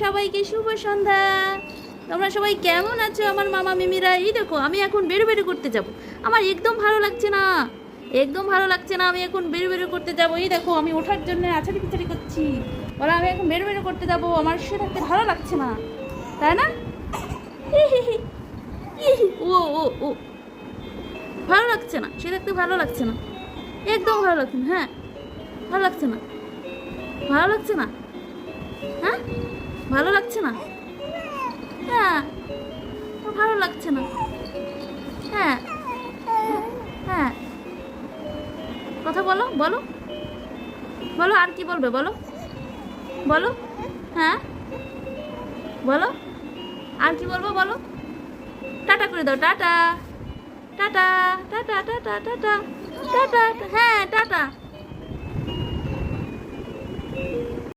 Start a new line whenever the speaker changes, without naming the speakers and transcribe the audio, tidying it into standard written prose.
সবাইকে শুভ সন্ধ্যা। তোমরা সবাই কেমন আছো আমার মামা মিমিরা? এই দেখো আমি এখন বেরো বেরো করতে যাব। আমার একদম ভালো লাগছে না, একদম ভালো লাগছে না। আমি এখন বেরো বেরো করতে যাব। এই দেখো আমি ওঠার জন্য আছাড়ি পিছাড়ি করছি। ওরা আমি এখন বেরো বেরো করতে যাব। আমার শুয়ে থাকতে ভালো লাগছে না, তাই না? ও ও ও ভালো লাগছে না, শুয়ে থাকতে ভালো লাগছে না, একদম ভালো লাগছে না। হ্যাঁ, ভালো লাগছে না, ভালো লাগছে না। হ্যাঁ, ভালো লাগছে না। হ্যাঁ, ভালো লাগছে না। হ্যাঁ, হ্যাঁ, কথা বলো, বলো, বলো, আর কি বলবে বলো, বলো। হ্যাঁ, বলো, আর কি বলবো বলো। টাটা করে দাও, tata, tata, tata, tata, tata, tata. হ্যাঁ, টাটা।